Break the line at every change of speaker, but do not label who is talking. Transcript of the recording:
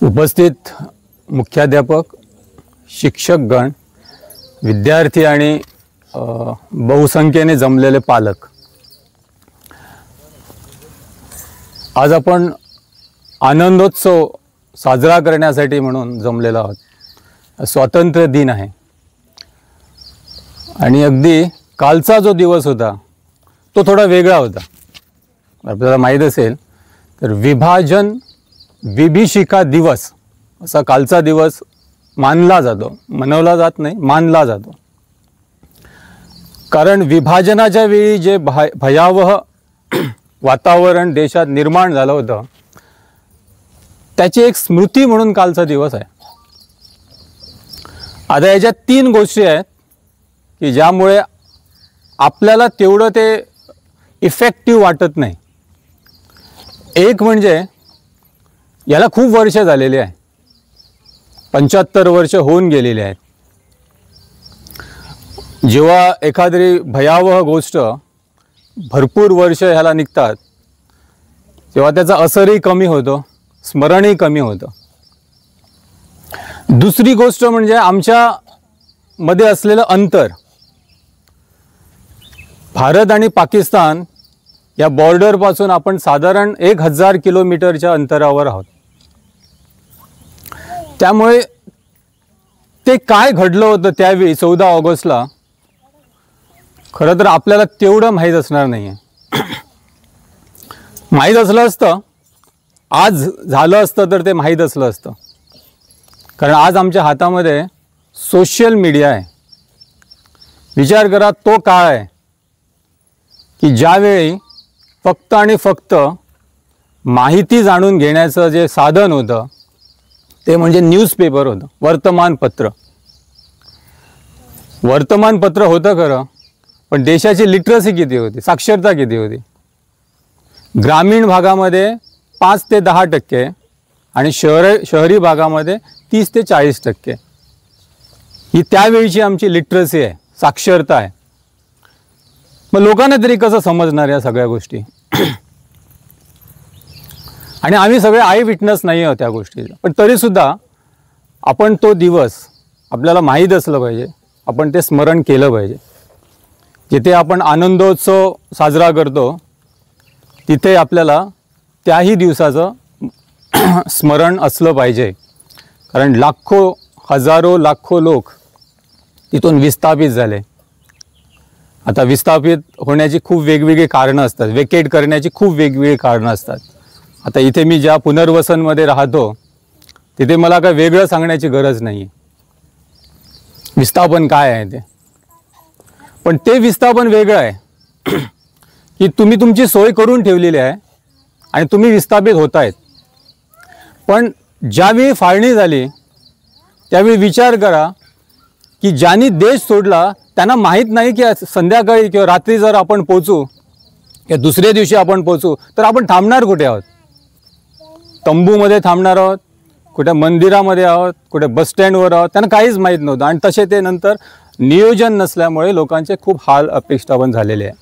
उपस्थित मुख्याध्यापक, शिक्षकगण, विद्यार्थी आणि बहुसंख्येने जमलेले पालक, आज आपण आनंदोत्सव साजरा करण्यासाठी म्हणून जमलेलो आहोत। स्वातंत्र्य दिन आहे आणि अगदी कालचा जो दिवस होता तो थोडा वेगळा होता। आपल्याला माहीत असेल तर विभाजन विभीषिका दिवस असा कालचा दिवस मानला जातो, मनवला जात नाही, मानला जातो। कारण विभाजनाच्या वेळी जे भयावह वातावरण देशात निर्माण झालं होतं त्याची एक स्मृती म्हणून कालचा दिवस आहे। आता याच्यात तीन गोष्टी आहेत की ज्यामुळे आपल्याला तेवढं ते इफेक्टिव्ह वाटत नाही। एक म्हणजे याला खूप वर्ष झालेली आहे, 75 वर्ष होऊन गेलेली आहेत। जेव्हा एखादी भयावह गोष्ट भरपूर वर्ष ह्याला निघतात तेव्हा त्याचा असरही कमी होतो, स्मरणही कमी होतं। दुसरी गोष्ट म्हणजे आमच्या मध्ये असलेलं अंतर। भारत आणि पाकिस्तान या बॉर्डर पासून आपण साधारण 1000 किलोमीटरच्या अंतरावर आहोत। त्यामुळे ते काय घडलं होतं त्यावेळी 14 ऑगस्टला खरं तर आपल्याला तेवढं माहीत असणार नाही आहे। माहीत असलं असतं, आज झालं असतं तर ते माहीत असलं असतं। कारण आज आमच्या हातामध्ये सोशल मीडिया आहे। विचार करा, तो काळ आहे की ज्यावेळी फक्त आणि फक्त माहिती जाणून घेण्याचं जे साधन होतं ते म्हणजे न्यूजपेपर होतं, वर्तमानपत्र। वर्तमानपत्र होतं खरं, पण देशाची लिटरसी किती होती, साक्षरता किती होती? ग्रामीण भागामध्ये 5 ते 10% आणि शहरी भागामध्ये 30 ते 40%। ही त्यावेळीची आमची लिटरसी आहे, साक्षरता आहे। मग लोकांना तरी कसं समजणार या सगळ्या गोष्टी? आणि आम्ही सगळे आय विटनेस नाही आहोत त्या गोष्टीचा, पण तरीसुद्धा आपण तो दिवस आपल्याला माहीत असलं पाहिजे, आपण ते स्मरण केलं पाहिजे। जिथे आपण आनंदोत्सव साजरा करतो तिथे आपल्याला त्याही दिवसाचं स्मरण असलं पाहिजे। कारण लाखो, हजारो, लाखो लोक तिथून विस्थापित झाले। आता विस्थापित होण्याची खूप वेगवेगळी कारणं असतात, वेकेट करण्याची खूप वेगवेगळी कारणं असतात। आता इथे मी ज्या पुनर्वसनमध्ये राहतो तिथे मला काय वेगळं सांगण्याची गरज नाही आहे विस्थापन काय आहे ते। पण ते विस्थापन वेगळं आहे की तुम्ही तुमची सोय करून ठेवलेली आहे आणि तुम्ही विस्थापित होत आहेत। पण ज्यावेळी फाळणी झाली त्यावेळी विचार करा की ज्यांनी देश सोडला त्यांना माहीत नाही की संध्याकाळी किंवा रात्री जर आपण पोचू किंवा दुसऱ्या दिवशी आपण पोचू तर आपण थांबणार कुठे आहोत? तंबूमध्ये थांबणार आहोत, कुठे मंदिरामध्ये आहोत, कुठे बस स्टँडवर आहोत? त्यांना काहीच माहीत नव्हतं। आणि तसे ते नंतर नियोजन नसल्यामुळे लोकांचे खूप हाल अपेष्टापन झालेले आहे।